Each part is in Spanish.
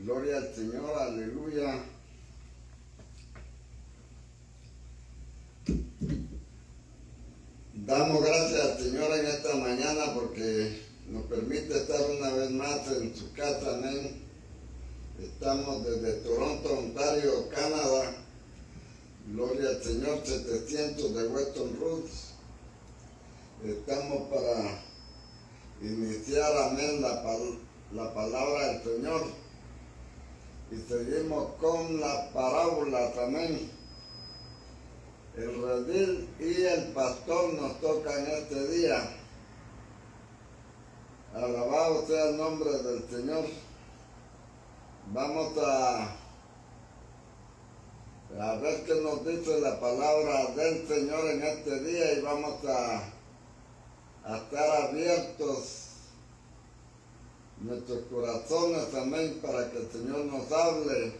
Gloria al Señor, aleluya. Damos gracias al Señor en esta mañana porque nos permite estar una vez más en su casa, amén. Estamos desde Toronto, Ontario, Canadá. Gloria al Señor, 700 de Weston Road. Estamos para iniciar, amén, la palabra del Señor. Y seguimos con las parábolas, amén. El redil y el pastor nos tocan este día. Alabado sea el nombre del Señor. Vamos a ver qué nos dice la palabra del Señor en este día y vamos a estar abiertos nuestros corazones, amén, para que el Señor nos hable,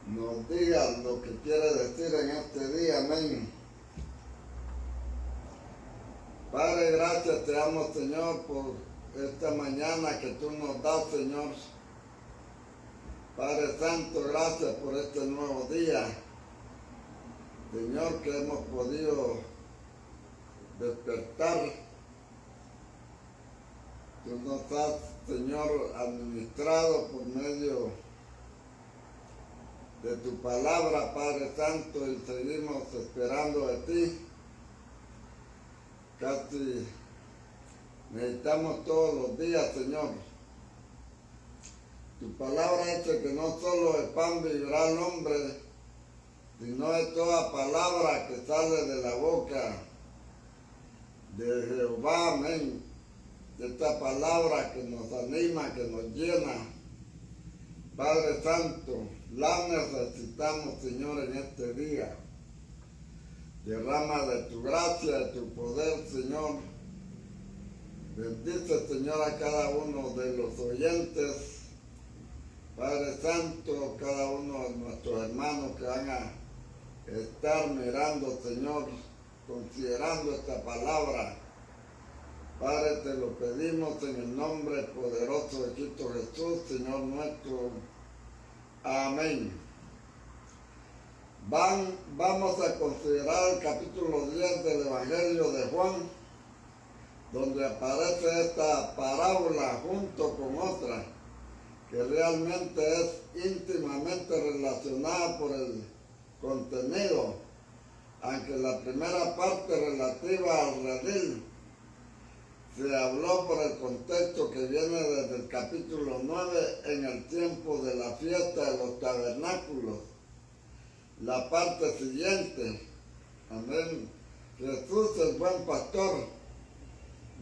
nos diga lo que quiere decir en este día, amén. Padre, gracias te amo, Señor, por esta mañana que tú nos das, Señor. Padre Santo, gracias por este nuevo día, Señor, que hemos podido despertar. Tú nos has, Señor, administrado por medio de tu palabra, Padre Santo, y seguimos esperando de ti. Casi necesitamos todos los días, Señor. Tu palabra dice que no solo de pan vivirá el hombre, sino de toda palabra que sale de la boca de Jehová, amén. De esta palabra que nos anima, que nos llena. Padre Santo, la necesitamos, Señor, en este día. Derrama de tu gracia, de tu poder, Señor. Bendice, Señor, a cada uno de los oyentes. Padre Santo, cada uno de nuestros hermanos que van a estar mirando, Señor, considerando esta palabra. Padre, te lo pedimos en el nombre poderoso de Cristo Jesús, Señor nuestro. Amén. Vamos a considerar el capítulo 10 del Evangelio de Juan, donde aparece esta parábola junto con otra, que realmente es íntimamente relacionada por el contenido, aunque la primera parte relativa al redil se habló por el contexto que viene desde el capítulo 9 en el tiempo de la fiesta de los tabernáculos. La parte siguiente, amén, Jesús el buen pastor,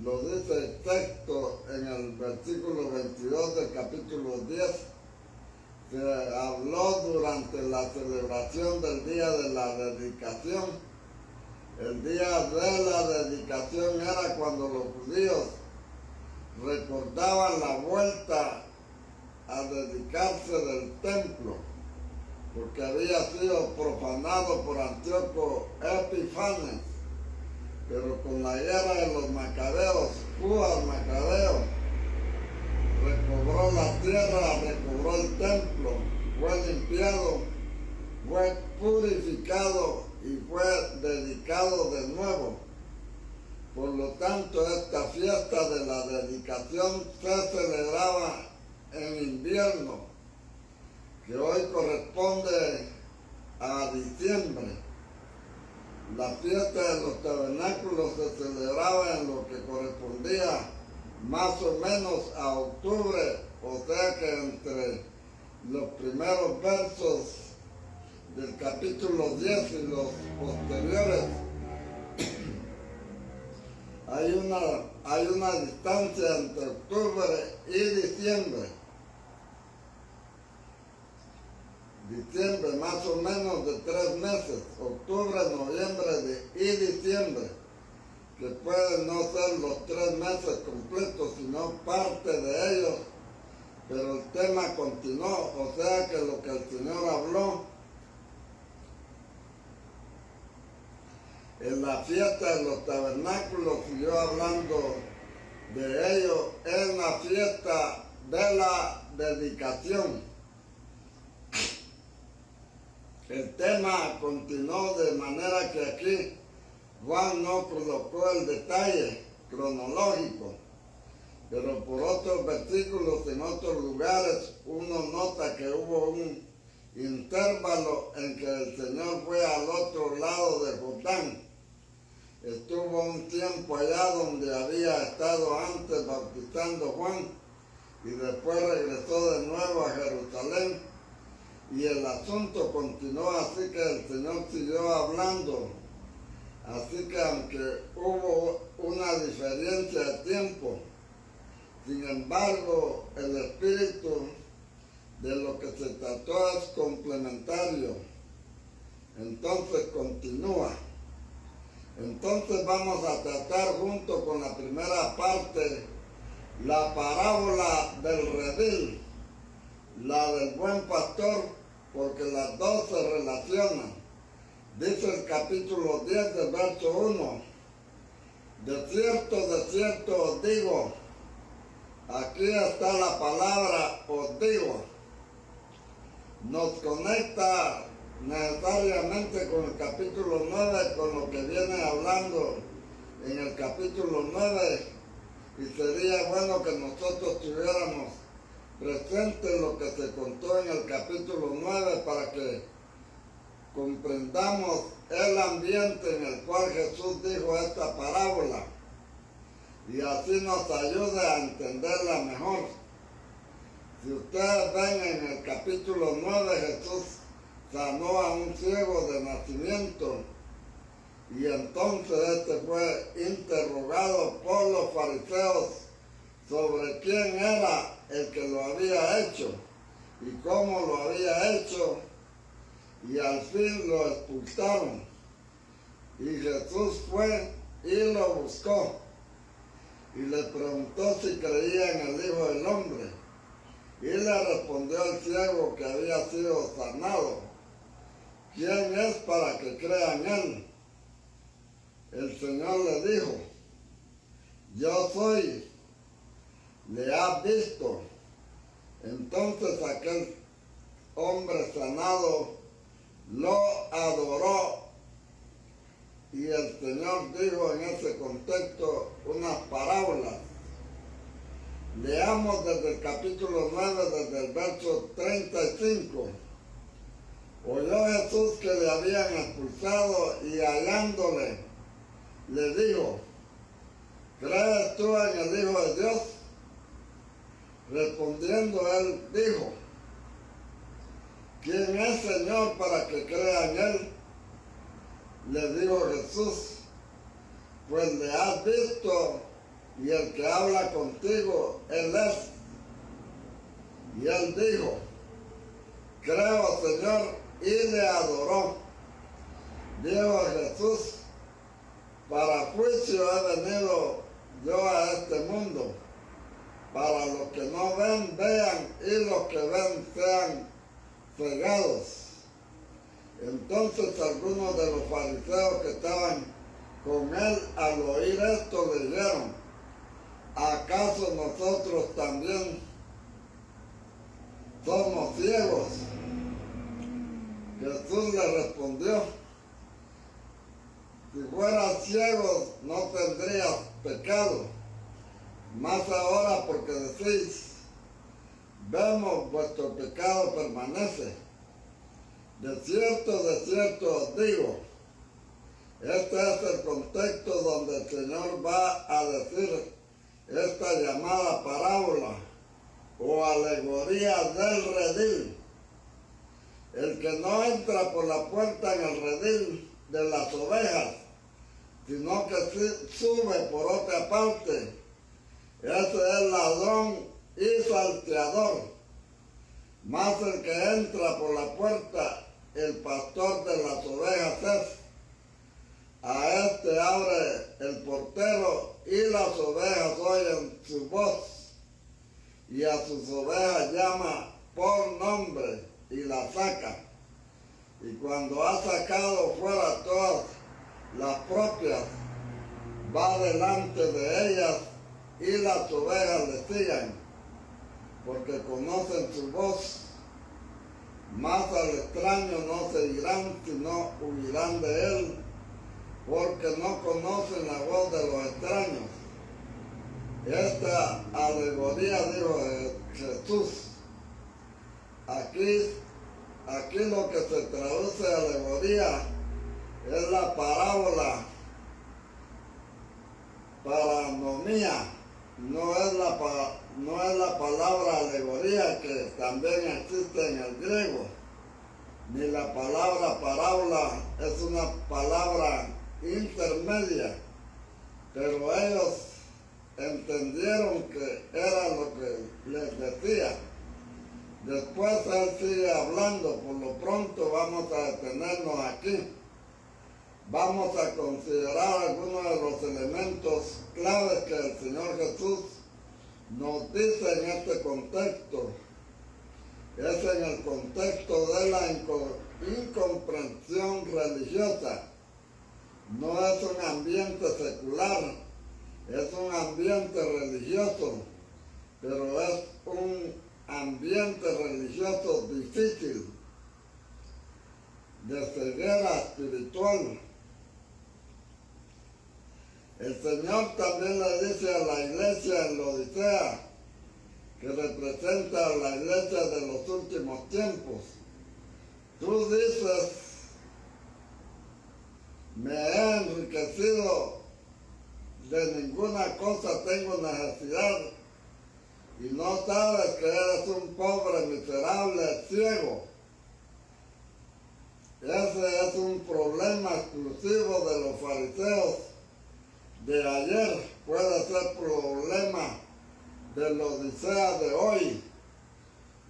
lo dice el texto en el versículo 22 del capítulo 10, se habló durante la celebración del día de la dedicación. El día de la dedicación era cuando los judíos recordaban la vuelta a dedicarse del templo, porque había sido profanado por Antíoco Epifanes, pero con la guerra de los macabeos, Judas Macabeo recobró la tierra, recobró el templo, fue limpiado, fue purificado y fue dedicado de nuevo. Por lo tanto, esta fiesta de la dedicación se celebraba en invierno, que hoy corresponde a diciembre. La fiesta de los tabernáculos se celebraba en lo que correspondía más o menos a octubre, o sea que entre los primeros versos del capítulo 10 y los posteriores hay una distancia entre octubre y diciembre. Diciembre, más o menos de 3 meses, octubre, noviembre y diciembre, que pueden no ser los 3 meses completos, sino parte de ellos, pero el tema continuó, o sea que lo que el Señor habló en la fiesta de los tabernáculos, siguió hablando de ello en la fiesta de la dedicación. El tema continuó de manera que aquí Juan no colocó el detalle cronológico, pero por otros versículos en otros lugares uno nota que hubo un intervalo en que el Señor fue al otro lado de Jordán. Estuvo un tiempo allá donde había estado antes bautizando Juan y después regresó de nuevo a Jerusalén y el asunto continuó, así que el Señor siguió hablando. Así que aunque hubo una diferencia de tiempo, sin embargo el espíritu de lo que se trató es complementario. Entonces continúa. Entonces vamos a tratar junto con la primera parte la parábola del redil, la del buen pastor, porque las dos se relacionan. Dice el capítulo 10 del verso 1, de cierto os digo, aquí está la palabra os digo, nos conecta necesariamente con el capítulo 9, con lo que viene hablando en el capítulo 9, y sería bueno que nosotros tuviéramos presente lo que se contó en el capítulo 9 para que comprendamos el ambiente en el cual Jesús dijo esta parábola y así nos ayude a entenderla mejor. Si ustedes ven en el capítulo 9, Jesús sanó a un ciego de nacimiento y entonces este fue interrogado por los fariseos sobre quién era el que lo había hecho y cómo lo había hecho, y al fin lo expulsaron. Y Jesús fue y lo buscó y le preguntó si creía en el Hijo del Hombre. Y le respondió el ciego que había sido sanado: ¿quién es para que crea en él? El Señor le dijo: yo soy, le has visto. Entonces aquel hombre sanado lo adoró, y el Señor dijo en ese contexto unas parábolas. Leamos desde el capítulo 9, desde el verso 35. Oyó Jesús que le habían expulsado y hallándole, le dijo: ¿crees tú en el Hijo de Dios? Respondiendo él dijo: ¿quién es, Señor, para que crea en él? Le dijo Jesús: pues le has visto, y el que habla contigo, él es. Y él dijo: creo, Señor, y le adoró. Dijo Jesús: para juicio he venido yo a este mundo, para los que no ven, vean, y los que ven sean cegados. Entonces algunos de los fariseos que estaban con él al oír esto le dijeron: ¿acaso nosotros también somos ciegos? Jesús le respondió: si fueras ciego no tendrías pecado, mas ahora porque decís: vemos, vuestro pecado permanece. De cierto os digo. Este es el contexto donde el Señor va a decir esta llamada parábola o alegoría del redil. El que no entra por la puerta en el redil de las ovejas, sino que sube por otra parte, ese es ladrón y salteador. Mas el que entra por la puerta, el pastor de las ovejas es. A este abre el portero y las ovejas oyen su voz, y a sus ovejas llama por nombre y las saca. Y cuando ha sacado fuera todas las propias, va delante de ellas y las ovejas le siguen, porque conocen su voz. Más al extraño no seguirán, sino huirán de él, porque no conocen la voz de los extraños. Esta alegoría, dijo Jesús, aquí lo que se traduce alegoría es la parábola, paranomía, no es la palabra alegoría que también existe en el griego, ni la palabra parábola es una palabra intermedia, pero ellos entendieron que era lo que les decía. Después él sigue hablando, por lo pronto vamos a detenernos aquí. Vamos a considerar algunos de los elementos claves que el Señor Jesús nos dice en este contexto. Es en el contexto de la incomprensión religiosa. No es un ambiente secular, es un ambiente religioso, pero es un ambiente religioso difícil, de ceguera espiritual. El Señor también le dice a la iglesia en Laodicea, que representa a la iglesia de los últimos tiempos: tú dices, me he enriquecido, de ninguna cosa tengo necesidad, y no sabes que eres un pobre, miserable, ciego. Ese es un problema exclusivo de los fariseos de ayer, puede ser problema de la Odisea de hoy.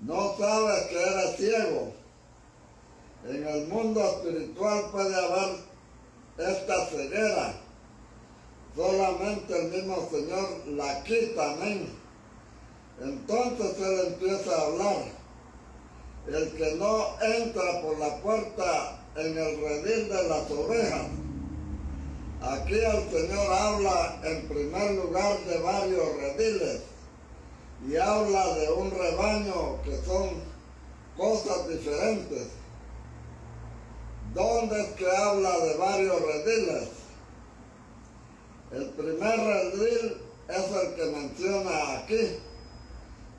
No sabes que eres ciego. En el mundo espiritual puede haber esta ceguera. Solamente el mismo Señor la quita, amén. Entonces él empieza a hablar. El que no entra por la puerta en el redil de las ovejas. Aquí el Señor habla en primer lugar de varios rediles y habla de un rebaño que son cosas diferentes. ¿Dónde es que habla de varios rediles? El primer redil es el que menciona aquí.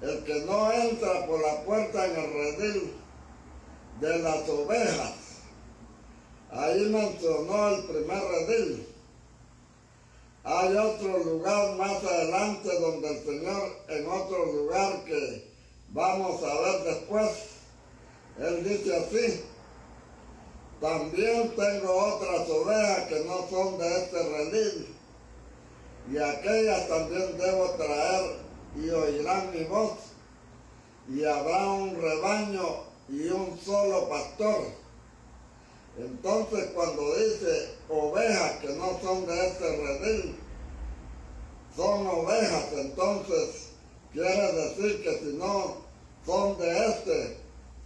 El que no entra por la puerta en el redil de las ovejas. Ahí mencionó el primer redil. Hay otro lugar más adelante donde el Señor, en otro lugar que vamos a ver después, él dice así: también tengo otras ovejas que no son de este redil, y aquellas también debo traer, y oirán mi voz, y habrá un rebaño y un solo pastor. Entonces, cuando dice ovejas que no son de este redil, son ovejas, entonces quiere decir que si no son de este,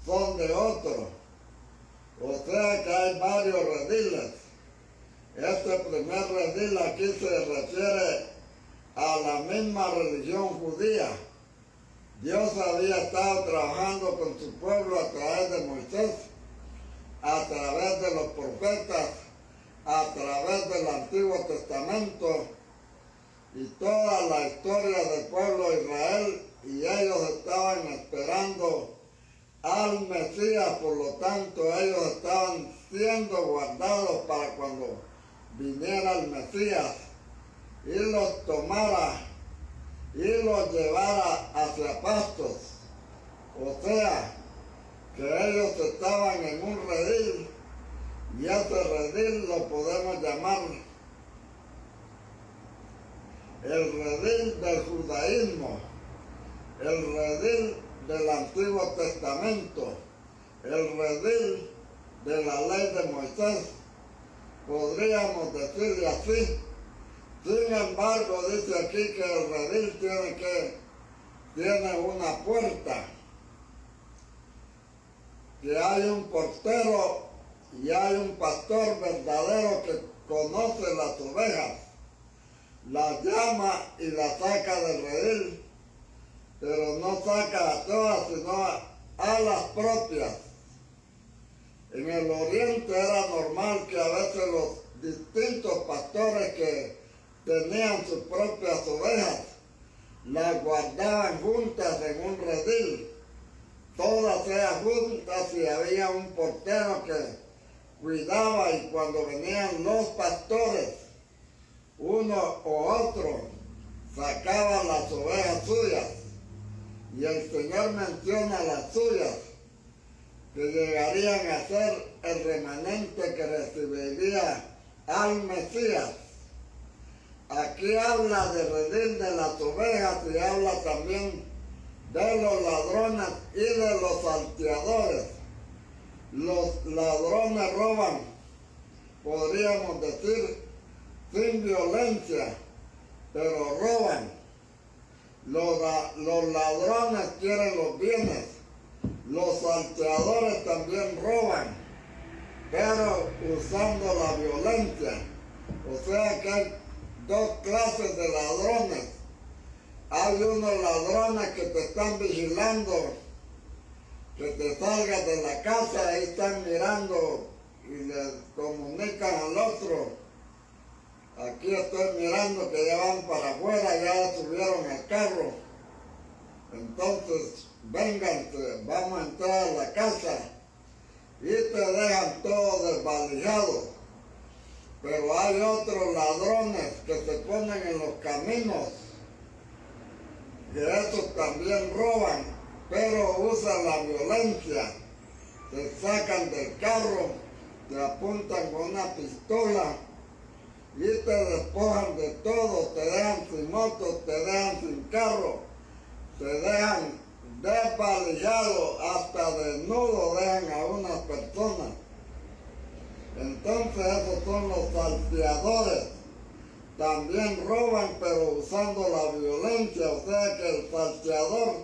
son de otro. O sea que hay varios rediles. Este primer redil aquí se refiere a la misma religión judía. Dios había estado trabajando con su pueblo a través de Moisés, a través de los profetas, a través del Antiguo Testamento y toda la historia del pueblo de Israel, y ellos estaban esperando al Mesías. Por lo tanto ellos estaban siendo guardados para cuando viniera el Mesías y los tomara y los llevara hacia pastos. O sea, que ellos estaban en un redil, y ese redil lo podemos llamar el redil del judaísmo, el redil del Antiguo Testamento, el redil de la ley de Moisés, podríamos decirle así. Sin embargo, dice aquí que el redil tiene una puerta, que hay un portero y hay un pastor verdadero que conoce las ovejas, las llama y las saca del redil, pero no saca a todas, sino a las propias. En el oriente era normal que a veces los distintos pastores que tenían sus propias ovejas las guardaban juntas en un redil, todas ellas juntas, y había un portero que cuidaba, y cuando venían los pastores, uno o otro sacaba las ovejas suyas, y el Señor menciona las suyas, que llegarían a ser el remanente que recibiría al Mesías. Aquí habla de redil de las ovejas y habla también de los ladrones y de los salteadores. Los ladrones roban, podríamos decir, sin violencia, pero roban. Los ladrones quieren los bienes. Los salteadores también roban, pero usando la violencia. O sea que hay dos clases de ladrones. Hay unos ladrones que te están vigilando, que te salgas de la casa y están mirando y le comunican al otro: aquí estoy mirando que ya van para afuera, ya subieron al carro, entonces vénganse, vamos a entrar a la casa, y te dejan todo desvalijado. Pero hay otros ladrones que se ponen en los caminos, que esos también roban, pero usan la violencia. Te sacan del carro, te apuntan con una pistola y te despojan de todo, te dejan sin moto, te dejan sin carro, te dejan desvalijado, hasta desnudo dejan a unas personas. Entonces esos son los salteadores. También roban, pero usando la violencia. O sea que el salteador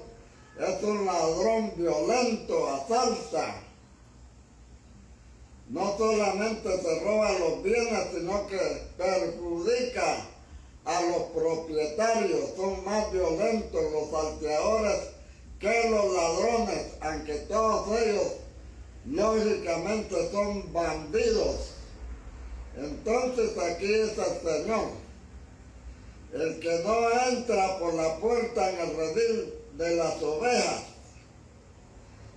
es un ladrón violento, asalta. No solamente se roba los bienes, sino que perjudica a los propietarios. Son más violentos los salteadores que los ladrones, aunque todos ellos lógicamente son bandidos. Entonces aquí es el Señor, el que no entra por la puerta en el redil de las ovejas.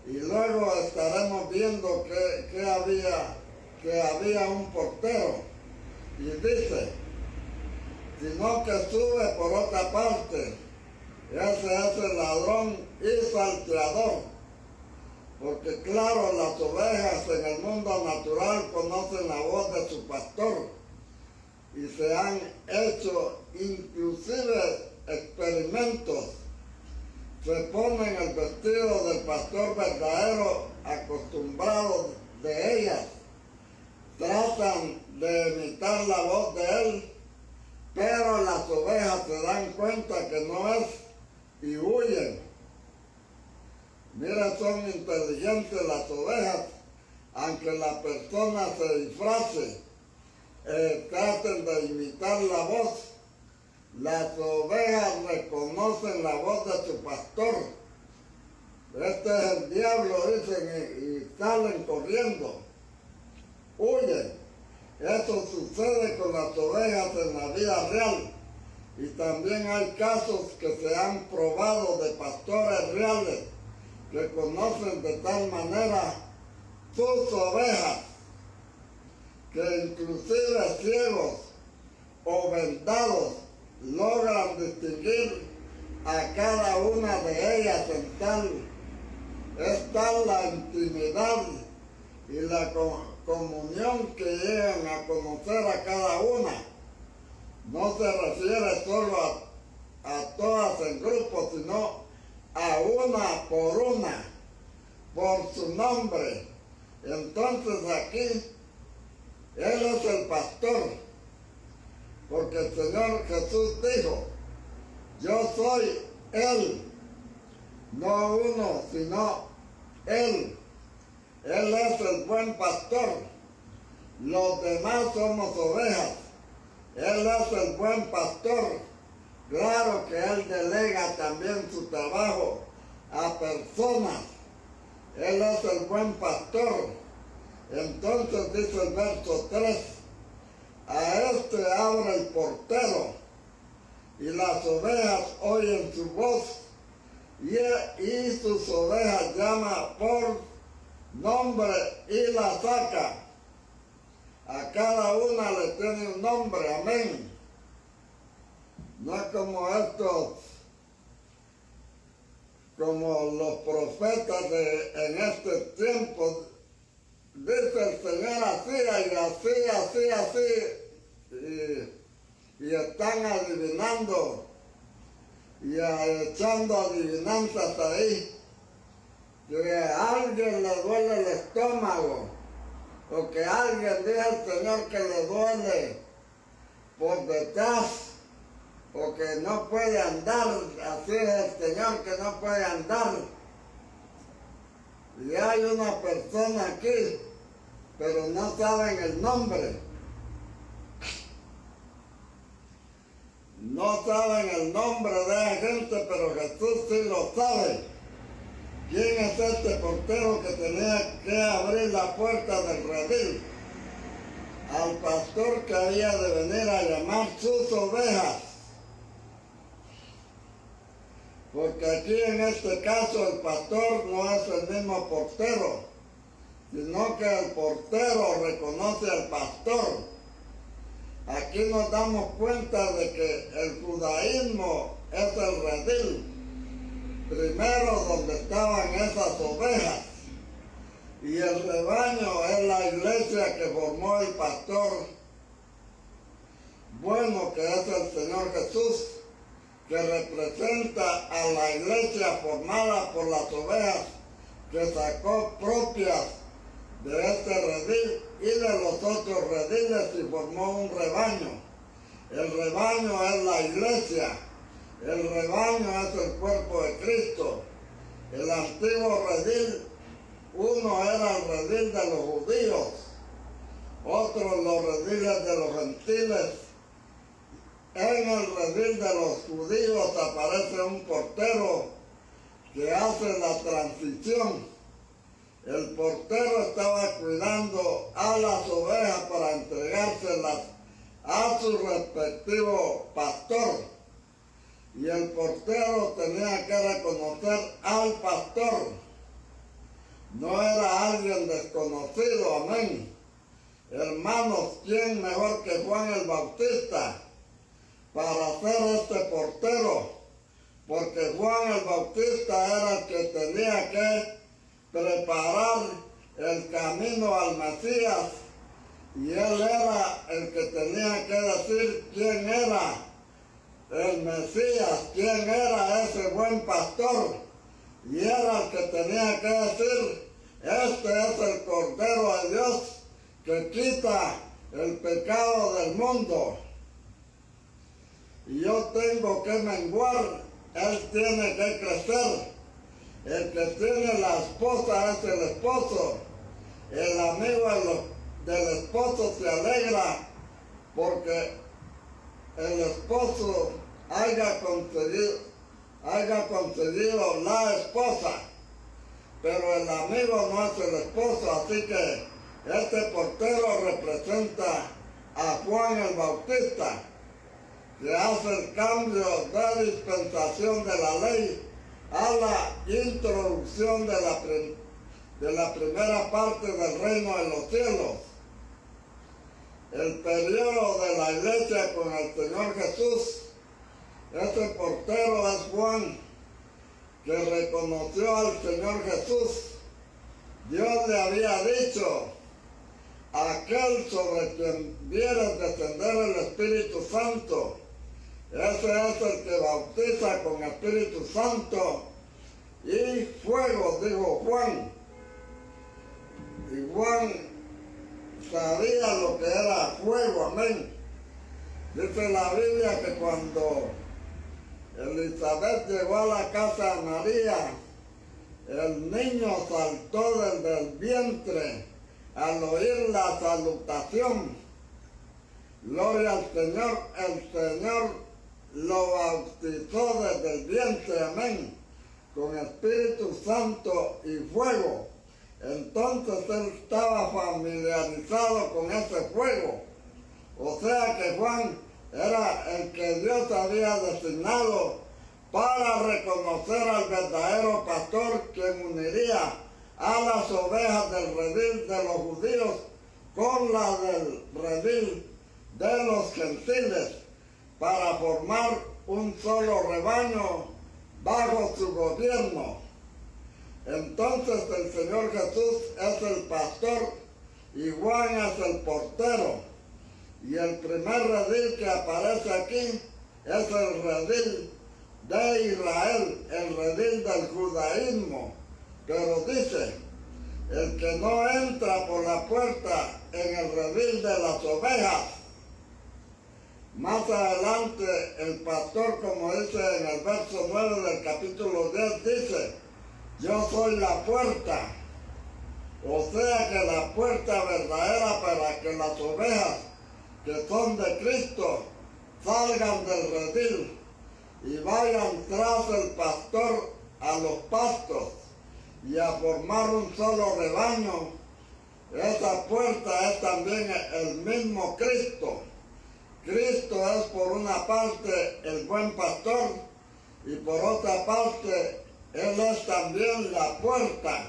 Y luego estaremos viendo que había un portero, y dice, sino que sube por otra parte. Ese es el ladrón y salteador. Porque claro, las ovejas en el mundo natural conocen la voz de su pastor, y se han hecho inclusive experimentos. Se ponen el vestido del pastor verdadero, acostumbrados de ellas, tratan de imitar la voz de él, pero las ovejas se dan cuenta que no es y huyen. Mira, son inteligentes las ovejas, aunque la persona se disfrace, traten de imitar la voz. Las ovejas reconocen la voz de su pastor. Este es el diablo, dicen, y salen corriendo, huyen. Eso sucede con las ovejas en la vida real. Y también hay casos que se han probado de pastores reales que conocen de tal manera sus ovejas, que inclusive ciegos o vendados logran distinguir a cada una de ellas. Es tal la intimidad y la comunión que llegan a conocer a cada una. No se refiere solo a todas en grupo, sino a una, por su nombre. Entonces aquí, Él es el pastor, porque el Señor Jesús dijo, yo soy Él, no uno, sino Él. Él es el buen pastor, los demás somos ovejas. Él es el buen pastor, Claro que Él delega también su trabajo a personas. Él es el buen pastor. Entonces dice el verso 3, a este abre el portero, y las ovejas oyen su voz, y sus ovejas llama por nombre y la saca. A cada una le tiene un nombre, amén. No es como estos, como los profetas en este tiempo. Dice el Señor así, así, y están adivinando y echando adivinanzas ahí, que a alguien le duele el estómago, o que alguien dice al Señor que le duele por detrás, o que no puede andar, así es el Señor que no puede andar. Y hay una persona aquí, pero no saben el nombre. No saben el nombre de la gente, pero Jesús sí lo sabe. ¿Quién es este portero que tenía que abrir la puerta del redil al pastor que había de venir a llamar sus ovejas? Porque aquí en este caso el pastor no es el mismo portero, sino que el portero reconoce al pastor. Aquí nos damos cuenta de que el judaísmo es el redil, primero donde estaban esas ovejas, y el rebaño es la iglesia que formó el pastor bueno, que es el Señor Jesús, que representa a la iglesia formada por las ovejas que sacó propias de este redil y de los otros rediles y formó un rebaño. El rebaño es la iglesia, el rebaño es el cuerpo de Cristo. El antiguo redil, uno era el redil de los judíos, otro los rediles de los gentiles. En el redil de los judíos aparece un portero que hace la transición. El portero estaba cuidando a las ovejas para entregárselas a su respectivo pastor. Y el portero tenía que reconocer al pastor. No era alguien desconocido, amén. Hermanos, ¿quién mejor que Juan el Bautista para ser este portero? Porque Juan el Bautista era el que tenía que preparar el camino al Mesías, y él era el que tenía que decir quién era el Mesías, quién era ese buen pastor, y era el que tenía que decir, este es el Cordero de Dios que quita el pecado del mundo. Y yo tengo que menguar, él tiene que crecer. El que tiene la esposa es el esposo. El amigo del esposo se alegra porque el esposo haya conseguido la esposa. Pero el amigo no es el esposo, así que este portero representa a Juan el Bautista, que hace el cambio de dispensación de la ley a la introducción de la primera parte del reino de los cielos. El periodo de la iglesia con el Señor Jesús, ese portero es Juan, que reconoció al Señor Jesús. Dios le había dicho, aquel sobre quien viera descender el Espíritu Santo, ese es el que bautiza con Espíritu Santo y fuego, dijo Juan. Y Juan sabía lo que era fuego, amén. Dice la Biblia que cuando Elizabeth llegó a la casa de María, el niño saltó desde el vientre al oír la salutación. Gloria al Señor, el Señor lo bautizó desde el vientre, amén, con Espíritu Santo y fuego. Entonces él estaba familiarizado con ese fuego. O sea que Juan era el que Dios había designado para reconocer al verdadero pastor, quien uniría a las ovejas del redil de los judíos con las del redil de los gentiles, para formar un solo rebaño bajo su gobierno. Entonces el Señor Jesús es el pastor y Juan es el portero. Y el primer redil que aparece aquí es el redil de Israel, el redil del judaísmo. Pero dice, el que no entra por la puerta en el redil de las ovejas. Más adelante el pastor, como dice en el verso 9 del capítulo 10, dice, yo soy la puerta. O sea que la puerta verdadera para que las ovejas que son de Cristo salgan del redil y vayan tras el pastor a los pastos y a formar un solo rebaño. Esa puerta es también el mismo Cristo. Cristo es por una parte el buen pastor y por otra parte Él es también la puerta.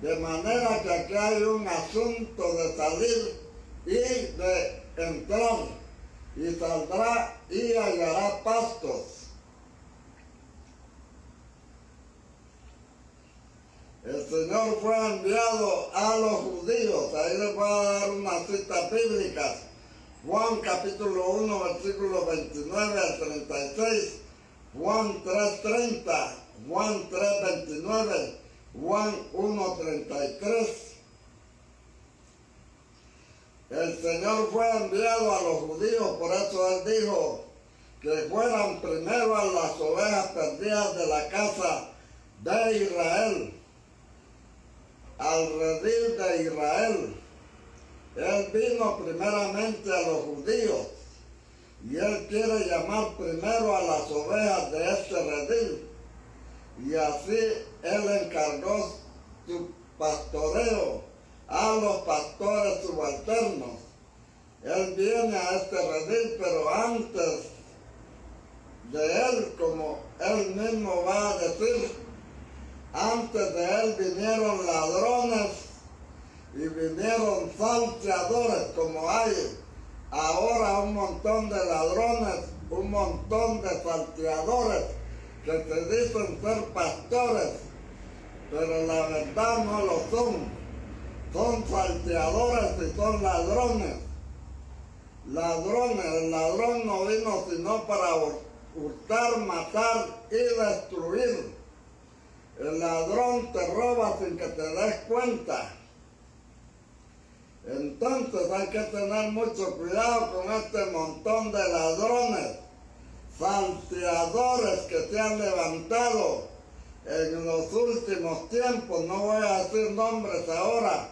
De manera que aquí hay un asunto de salir y de entrar, y saldrá y hallará pastos. El Señor fue enviado a los judíos. Ahí les voy a dar unas citas bíblicas. Juan capítulo 1, versículo 29 al 36, Juan 3:30, Juan 3:29, Juan 1:33. El Señor fue enviado a los judíos, por eso Él dijo que fueran primero a las ovejas perdidas de la casa de Israel, al redil de Israel. Él vino primeramente a los judíos y Él quiere llamar primero a las ovejas de este redil. Y así Él encargó su pastoreo a los pastores subalternos. Él viene a este redil, pero antes de Él, como Él mismo va a decir, antes de Él vinieron ladrones y vinieron salteadores, como hay ahora un montón de ladrones, un montón de salteadores que se dicen ser pastores, pero la verdad no lo son. Son salteadores y son ladrones. Ladrones, el ladrón no vino sino para hurtar, matar y destruir. El ladrón te roba sin que te des cuenta. Entonces hay que tener mucho cuidado con este montón de ladrones, salteadores que se han levantado en los últimos tiempos. No voy a decir nombres ahora,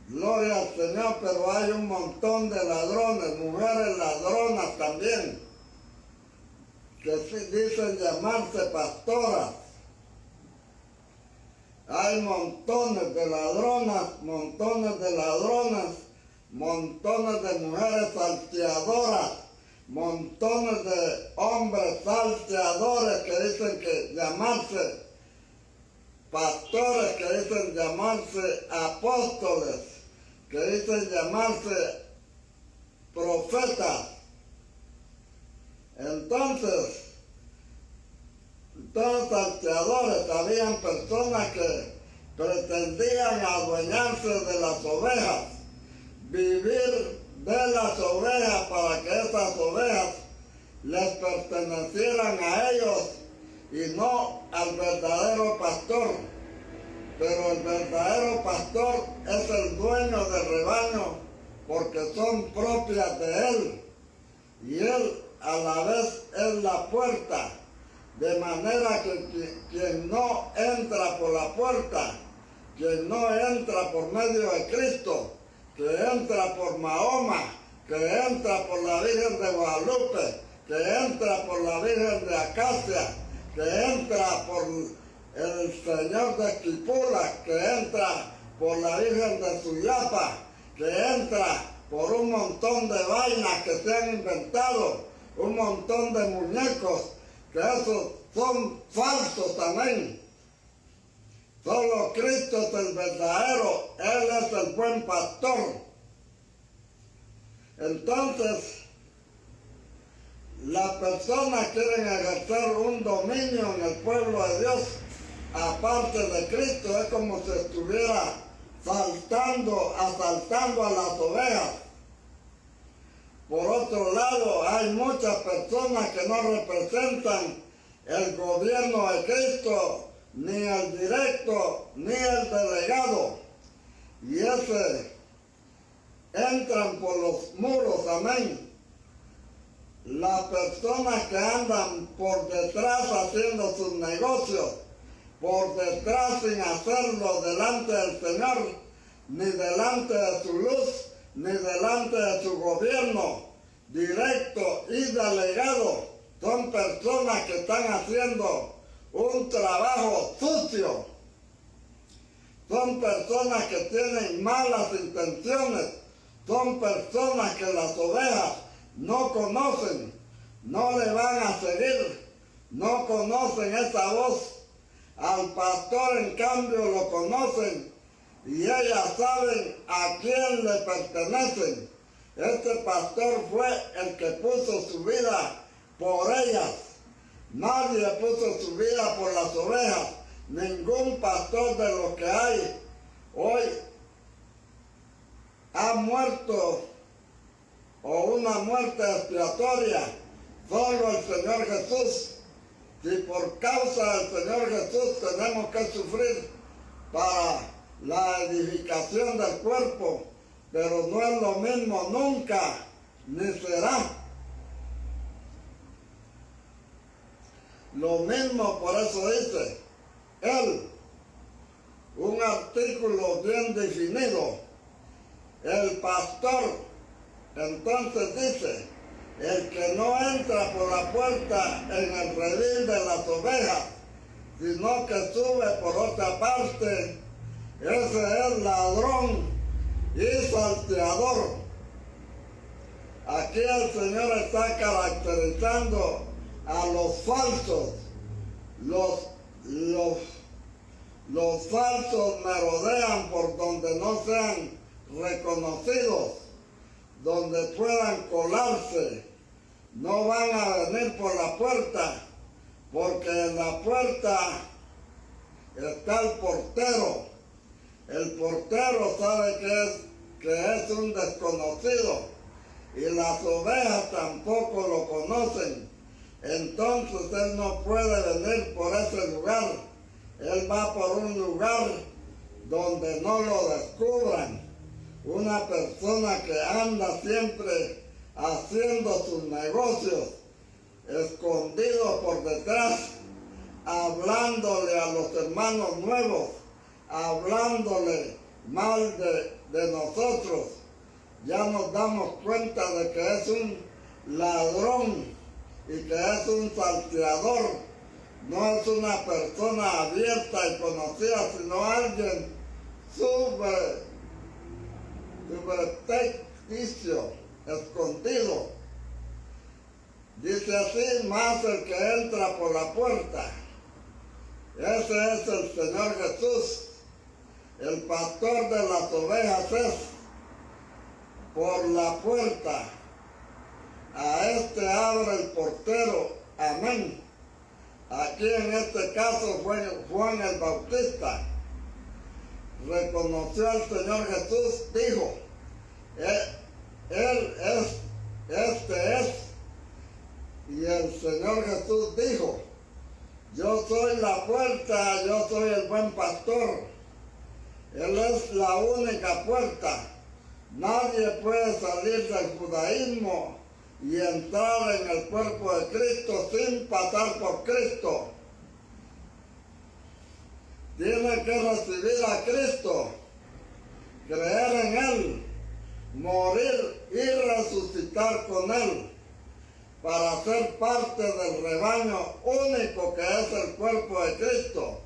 gloria al Señor, pero hay un montón de ladrones, mujeres ladronas también, que sí dicen llamarse pastoras. Hay montones de ladronas, montones de ladrones, montones de mujeres salteadoras, montones de hombres salteadores que dicen que llamarse pastores, que dicen llamarse apóstoles, que dicen llamarse profetas. Entonces, todos salteadores, habían personas que pretendían adueñarse de las ovejas, vivir de las ovejas para que esas ovejas les pertenecieran a ellos y no al verdadero pastor. Pero el verdadero pastor es el dueño del rebaño porque son propias de él y él a la vez es la puerta. De manera que quien no entra por la puerta, quien no entra por medio de Cristo, que entra por Mahoma, que entra por la Virgen de Guadalupe, que entra por la Virgen de Acacia, que entra por el Señor de Esquipula, que entra por la Virgen de Suyapa, que entra por un montón de vainas que se han inventado, un montón de muñecos, que esos son falsos también. Solo Cristo es el verdadero, Él es el buen pastor. Entonces, las personas quieren ejercer un dominio en el pueblo de Dios, aparte de Cristo. Es como si estuviera asaltando a las ovejas. Por otro lado, hay muchas personas que no representan el gobierno de Cristo, ni el directo, ni el delegado. Y entran por los muros, amén. Las personas que andan por detrás haciendo sus negocios, por detrás sin hacerlo delante del Señor, ni delante de su luz, ni delante de su gobierno, directo y delegado, son personas que están haciendo un trabajo sucio. Son personas que tienen malas intenciones. Son personas que las ovejas no conocen, no le van a seguir, no conocen esa voz. Al pastor, en cambio, lo conocen y ellas saben a quién le pertenecen. Este pastor fue el que puso su vida por ellas. Nadie puso su vida por las ovejas. Ningún pastor de los que hay hoy ha muerto o una muerte expiatoria. Solo el Señor Jesús. Si por causa del Señor Jesús tenemos que sufrir para la edificación del cuerpo, pero no es lo mismo nunca, ni será. Lo mismo, por eso dice él, un artículo bien definido, el pastor. Entonces dice, el que no entra por la puerta en el redil de las ovejas, sino que sube por otra parte, ese es ladrón y salteador. Aquí el Señor está caracterizando a los falsos. Los falsos merodean por donde no sean reconocidos, donde puedan colarse. No van a venir por la puerta, porque en la puerta está el portero. El portero sabe que es un desconocido y las ovejas tampoco lo conocen. Entonces él no puede venir por ese lugar. Él va por un lugar donde no lo descubran. Una persona que anda siempre haciendo sus negocios, escondido por detrás, hablándole a los hermanos nuevos, hablándole mal de nosotros. Ya nos damos cuenta de que es un ladrón y que es un salteador. No es una persona abierta y conocida, sino alguien subrepticio, escondido. Dice así, más el que entra por la puerta. Ese es el Señor Jesús. El pastor de las ovejas es por la puerta. A este abre el portero. Amén. Aquí en este caso fue Juan el Bautista. Reconoció al Señor Jesús, dijo, este es. Y el Señor Jesús dijo, yo soy la puerta, yo soy el buen pastor. Él es la única puerta. Nadie puede salir del judaísmo y entrar en el cuerpo de Cristo sin pasar por Cristo. Tiene que recibir a Cristo, creer en Él, morir y resucitar con Él. para ser parte del rebaño único que es el cuerpo de Cristo.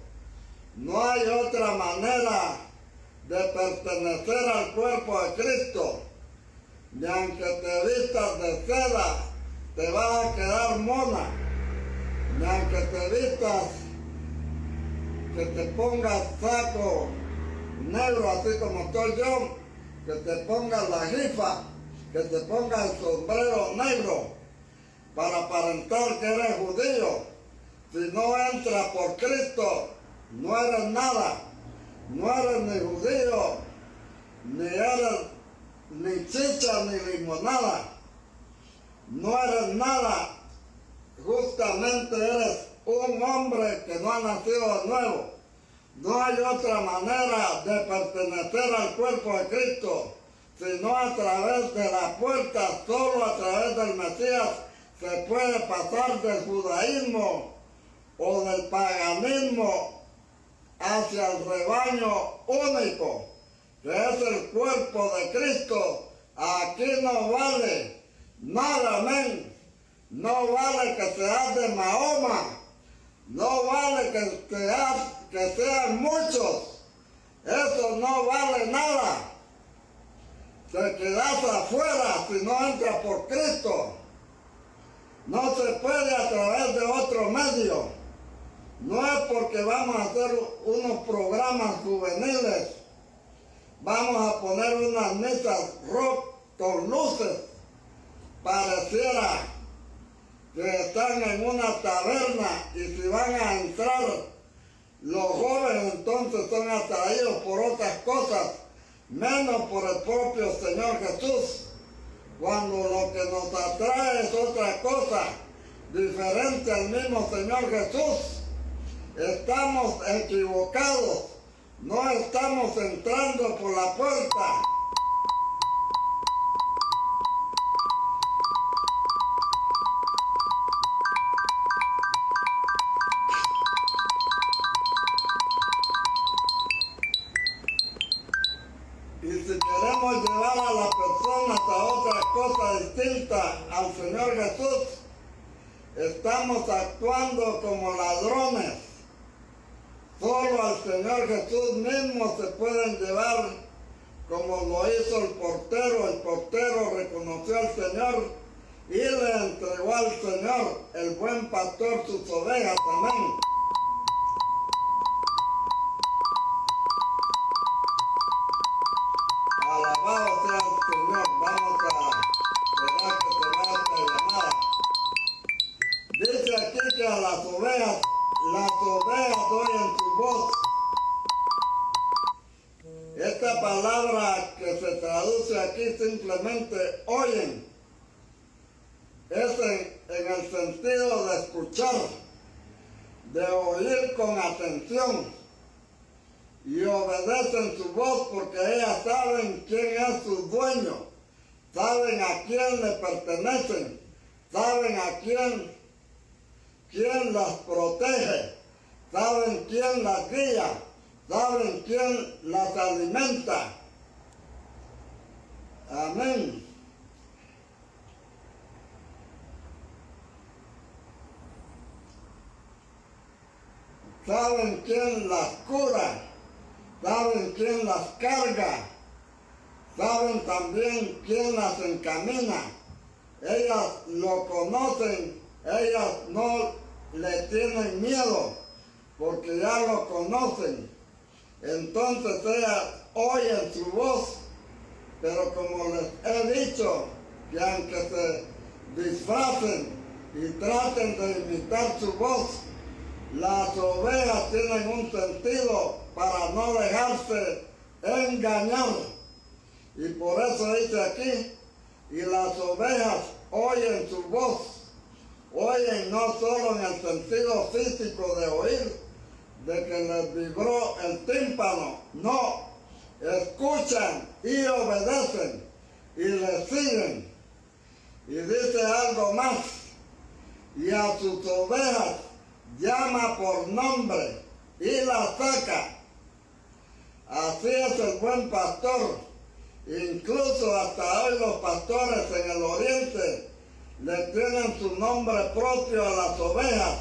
No hay otra manera de pertenecer al cuerpo de Cristo. Ni aunque te vistas de seda, te vas a quedar mona. Ni aunque te vistas, que te pongas saco negro así como estoy yo, que te pongas la jifa, que te pongas el sombrero negro para aparentar que eres judío. Si no entras por Cristo, no eres nada. No eres ni judío, ni eres ni chicha ni limonada. No eres nada. Justamente eres un hombre que no ha nacido de nuevo. No hay otra manera de pertenecer al cuerpo de Cristo, sino a través de la puerta. Solo a través del Mesías se puede pasar del judaísmo o del paganismo hacia el rebaño único, que es el cuerpo de Cristo. Aquí no vale nada, amén. No vale que seas de Mahoma. No vale que sean muchos. Eso no vale nada. Te quedas afuera si no entras por Cristo. No se puede a través de otro medio. No es porque vamos a hacer unos programas juveniles, vamos a poner unas misas rock con luces, pareciera que están en una taberna, y si van a entrar los jóvenes entonces son atraídos por otras cosas, menos por el propio Señor Jesús, cuando lo que nos atrae es otra cosa, diferente al mismo Señor Jesús. Estamos equivocados, no estamos entrando por la puerta. Y si queremos llevar a las personas a otra cosa distinta al Señor Jesús, estamos actuando como ladrones. Solo al Señor Jesús mismo se pueden llevar, como lo hizo el portero. El portero reconoció al Señor y le entregó al Señor, el buen pastor, sus ovejas. Amén. Alabado sea el Señor. Vamos a esperar que se vaya esta llamada. Dice aquí que a las ovejas oyen su voz. Esta palabra que se traduce aquí simplemente oyen, es en el sentido de escuchar, de oír con atención, y obedecen su voz porque ellas saben quién es su dueño, saben a quién le pertenecen, saben a quién las protege, saben quién las guía, saben quién las alimenta. Amén. Saben quién las cura, saben quién las carga, saben también quién las encamina. Ellas lo conocen, ellas no le tienen miedo porque ya lo conocen. Entonces ellas oyen su voz, pero como les he dicho, que aunque se disfracen y traten de imitar su voz, las ovejas tienen un sentido para no dejarse engañar. Y por eso dice aquí, y las ovejas oyen su voz. Oyen no solo en el sentido físico de oír, de que les vibró el tímpano, no, escuchan y obedecen y le siguen. Y dice algo más, y a sus ovejas llama por nombre y las saca. Así es el buen pastor. Incluso hasta hoy los pastores en el oriente le tienen su nombre propio a las ovejas.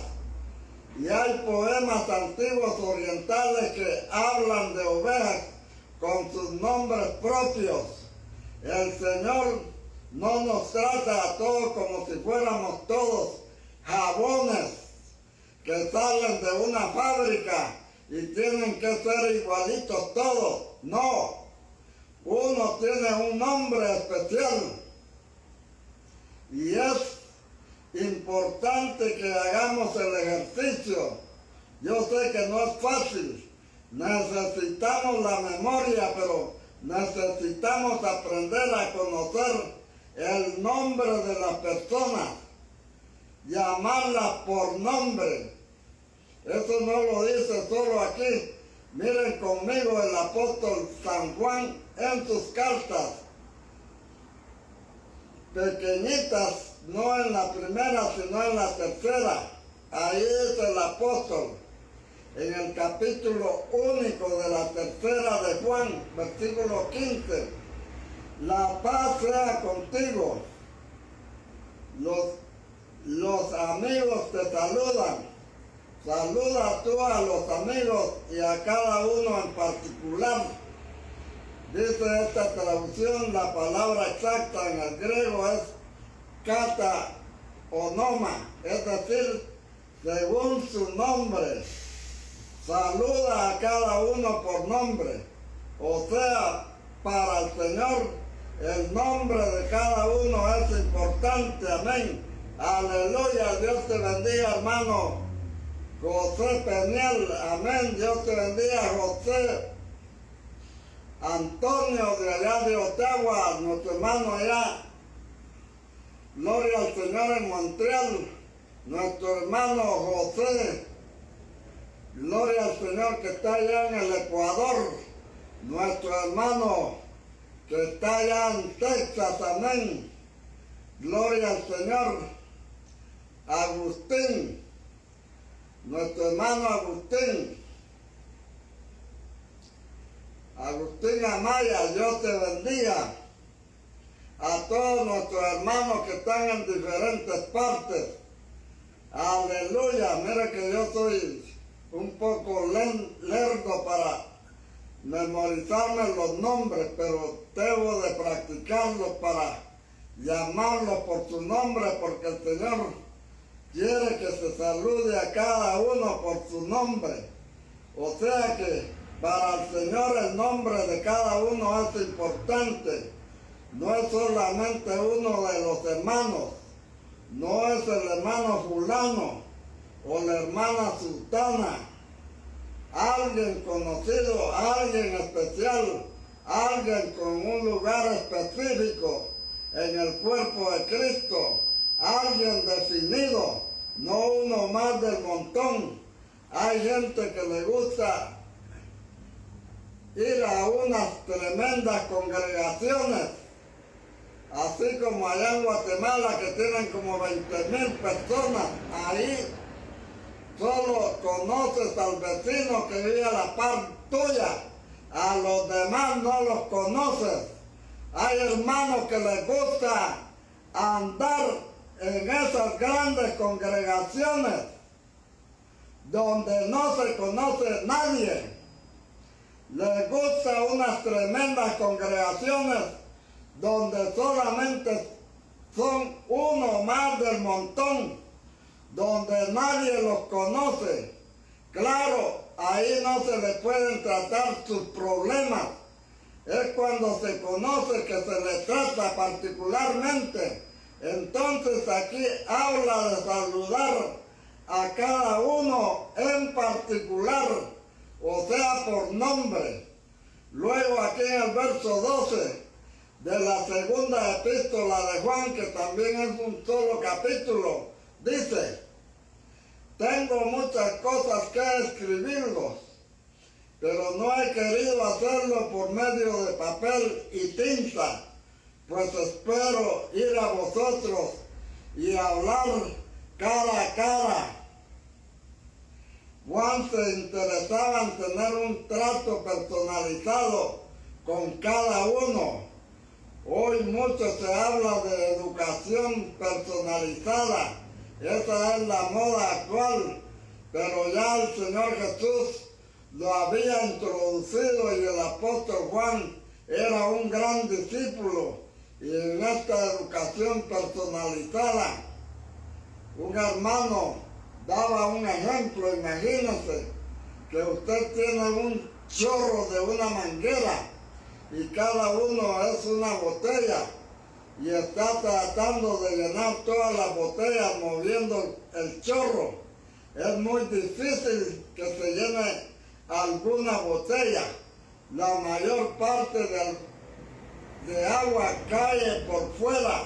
Y hay poemas antiguos orientales que hablan de ovejas con sus nombres propios. El Señor no nos trata a todos como si fuéramos todos jabones que salen de una fábrica y tienen que ser igualitos todos. No, uno tiene un nombre especial y es importante que hagamos el ejercicio. Yo sé que no es fácil, necesitamos la memoria, pero necesitamos aprender a conocer el nombre de las personas, llamarlas por nombre. Eso no lo dice solo aquí. Miren conmigo el apóstol San Juan en sus cartas, pequeñitas, no en la primera, sino en la tercera. Ahí es el apóstol, en el capítulo único de la tercera de Juan, versículo 15. La paz sea contigo. Los amigos te saludan. Saluda tú a los amigos y a cada uno en particular. Dice esta traducción, la palabra exacta en el griego es kata onoma, es decir, según su nombre. Saluda a cada uno por nombre. O sea, para el Señor, el nombre de cada uno es importante. Amén. Aleluya. Dios te bendiga, hermano José Peniel. Amén. Dios te bendiga, José Antonio de allá de Ottawa, nuestro hermano allá. Gloria al Señor en Montreal. Nuestro hermano José. Gloria al Señor que está allá en el Ecuador. Nuestro hermano que está allá en Texas. Amén. Gloria al Señor. Agustín. Nuestro hermano Agustín. Agustín Amaya, Dios te bendiga. A todos nuestros hermanos que están en diferentes partes. Aleluya. Mira que yo soy un poco lerdo para memorizarme los nombres, pero debo de practicarlos para llamarlos por su nombre, porque el Señor quiere que se salude a cada uno por su nombre. O sea que para el Señor el nombre de cada uno es importante. No es solamente uno de los hermanos, no es el hermano fulano o la hermana sultana, alguien conocido, alguien especial, alguien con un lugar específico en el cuerpo de Cristo, alguien definido, no uno más del montón. Hay gente que le gusta ir a unas tremendas congregaciones, así como allá en Guatemala que tienen como 20,000 personas. Ahí solo conoces al vecino que vive a la par tuya, a los demás no los conoces. Hay hermanos que les gusta andar en esas grandes congregaciones donde no se conoce nadie. Les gusta unas tremendas congregaciones donde solamente son uno más del montón, donde nadie los conoce. Claro, ahí no se les pueden tratar sus problemas. Es cuando se conoce que se les trata particularmente. Entonces aquí habla de saludar a cada uno en particular, o sea, por nombre. Luego aquí en el verso 12 de la segunda epístola de Juan, que también es un solo capítulo, dice: tengo muchas cosas que escribirlos, pero no he querido hacerlo por medio de papel y tinta, pues espero ir a vosotros y hablar cara a cara. Juan se interesaba en tener un trato personalizado con cada uno, Hoy mucho se habla de educación personalizada. Esa es la moda actual. Pero ya el Señor Jesús lo había introducido y el apóstol Juan era un gran discípulo. Y en esta educación personalizada, un hermano daba un ejemplo. Imagínense que usted tiene un chorro de una manguera y cada uno es una botella y está tratando de llenar todas las botellas moviendo el chorro. Es muy difícil que se llene alguna botella. La mayor parte de agua cae por fuera,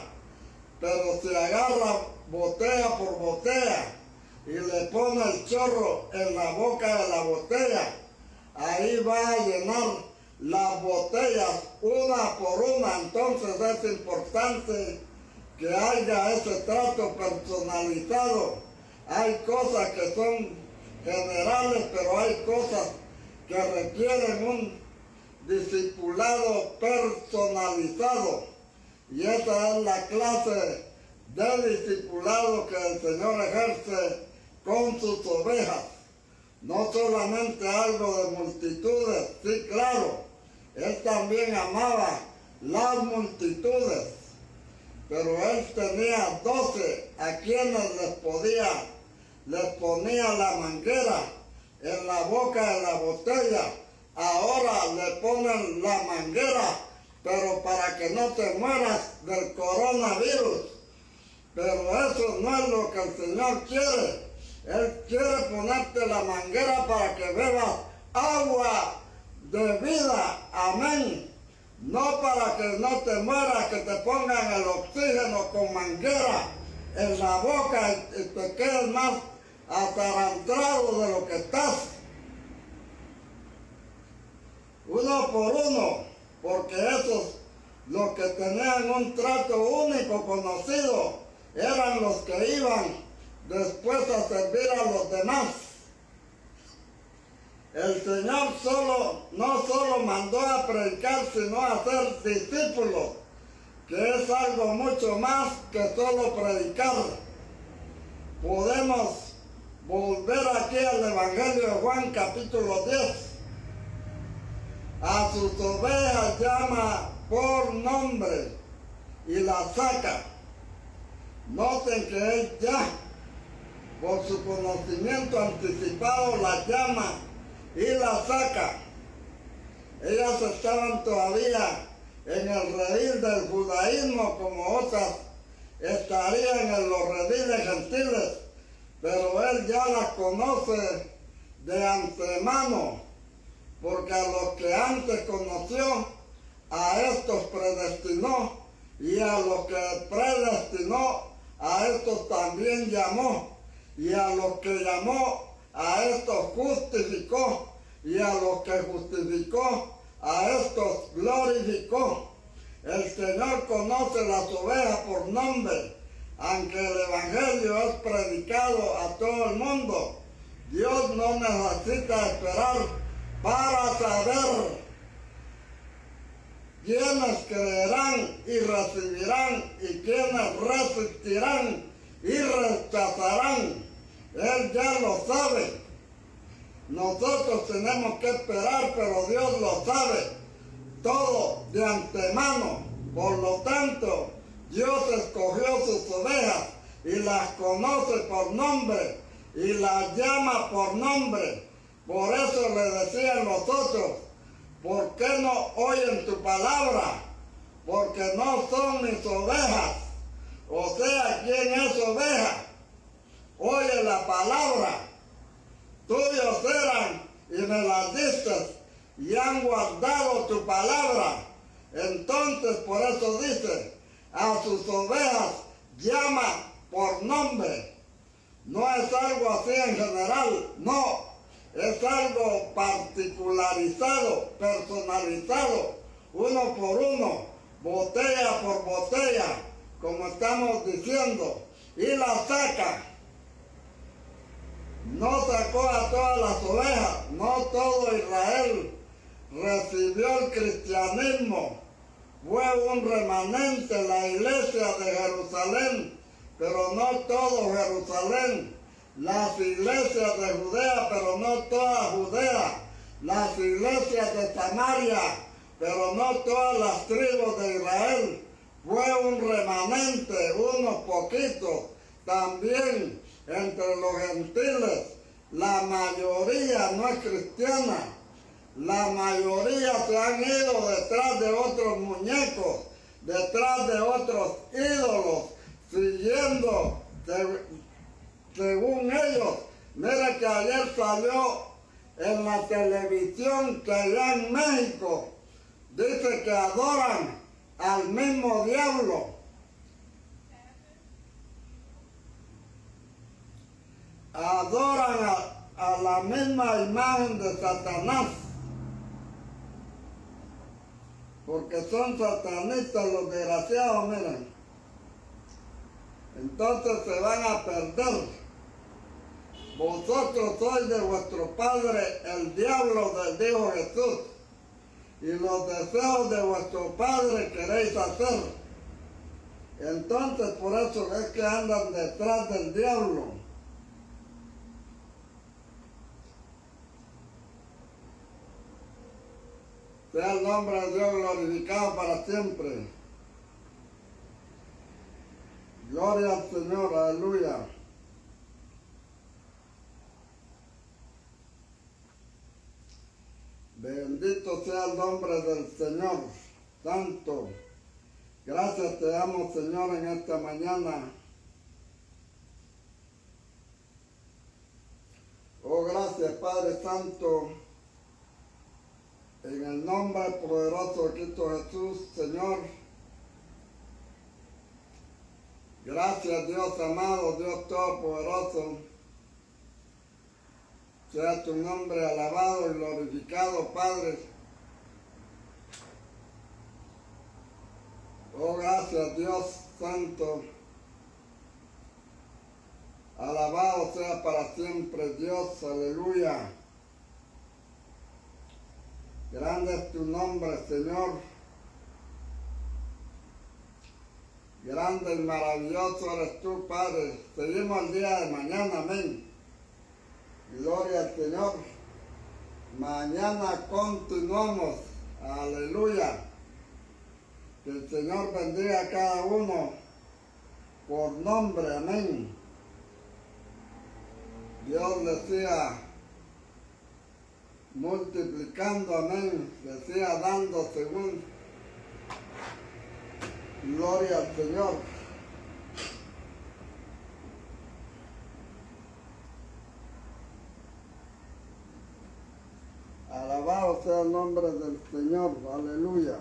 pero si agarra botella por botella y le pone el chorro en la boca de la botella, ahí va a llenar las botellas una por una. Entonces es importante que haya ese trato personalizado. Hay cosas que son generales, pero hay cosas que requieren un discipulado personalizado. Y esa es la clase de discipulado que el Señor ejerce con sus ovejas. No solamente algo de multitudes, sí, claro, Él también amaba las multitudes, pero Él tenía 12 a quienes les ponía la manguera en la boca de la botella. Ahora le ponen la manguera, pero para que no te mueras del coronavirus. Pero eso no es lo que el Señor quiere. Él quiere ponerte la manguera para que bebas agua de vida. Amén. No para que no te mueras, que te pongan el oxígeno con manguera en la boca y te quedes más atarantrado de lo que estás. Uno por uno, porque esos, los que tenían un trato único, conocido, eran los que iban después a servir a los demás. El Señor no solo mandó a predicar, sino a ser discípulos, que es algo mucho más que solo predicar. Podemos volver aquí al Evangelio de Juan, capítulo 10. A sus ovejas llama por nombre y las saca. Noten que Él ya, por su conocimiento anticipado, las llama y las saca. Ellas estaban todavía en el redil del judaísmo, como otras estarían en los rediles gentiles, pero Él ya las conoce de antemano, porque a los que antes conoció, a estos predestinó, y a los que predestinó, a estos también llamó, y a los que llamó, a estos justificó, y a los que justificó, a estos glorificó. El Señor conoce las ovejas por nombre. Aunque el Evangelio es predicado a todo el mundo, Dios no necesita esperar para saber quiénes creerán y recibirán y quiénes resistirán y rechazarán. Él ya lo sabe. Nosotros tenemos que esperar, pero Dios lo sabe todo de antemano. Por lo tanto, Dios escogió sus ovejas y las conoce por nombre y las llama por nombre. Por eso le decían los otros: ¿por qué no oyen tu palabra? Porque no son mis ovejas. O sea, ¿quién es oveja? Oye la palabra. Tuyos eran y me las diste y han guardado tu palabra. Entonces, por eso dice, a sus ovejas llama por nombre. No es algo así en general, no. Es algo particularizado, personalizado, uno por uno, botella por botella, como estamos diciendo, y la saca. No sacó a todas las ovejas, no todo Israel recibió el cristianismo fue un remanente, la iglesia de Jerusalén, pero no todo Jerusalén. Las iglesias de Judea, pero no toda Judea. Las iglesias de Samaria, pero no todas las tribus de Israel. Fue un remanente, unos poquitos. También entre los gentiles, la mayoría no es cristiana. La mayoría se han ido detrás de otros muñecos, detrás de otros ídolos, siguiendo, según ellos. Mira que ayer salió en la televisión que allá en México dice que adoran al mismo diablo. Adoran a la misma imagen de Satanás. Porque son satanistas los desgraciados, miren. Entonces se van a perder. Vosotros sois de vuestro padre el diablo, dijo Jesús, y los deseos de vuestro padre queréis hacer. Entonces por eso es que andan detrás del diablo. Sea el nombre de Dios glorificado para siempre. Gloria al Señor, aleluya. Bendito sea el nombre del Señor, santo. Gracias te damos, Señor, en esta mañana. Oh, gracias, Padre Santo. En el nombre poderoso de Cristo Jesús, Señor. Gracias, Dios amado, Dios todopoderoso. Sea tu nombre alabado y glorificado, Padre. Oh, gracias, Dios santo. Alabado sea para siempre, Dios, aleluya. Grande es tu nombre, Señor. Grande y maravilloso eres tú, Padre. Seguimos el día de mañana, amén. Gloria al Señor. Mañana continuamos. Aleluya. Que el Señor bendiga a cada uno por nombre, amén. Dios les siga multiplicando, amén. Les siga dando según. Gloria al Señor. Alabado sea el nombre del Señor. Aleluya.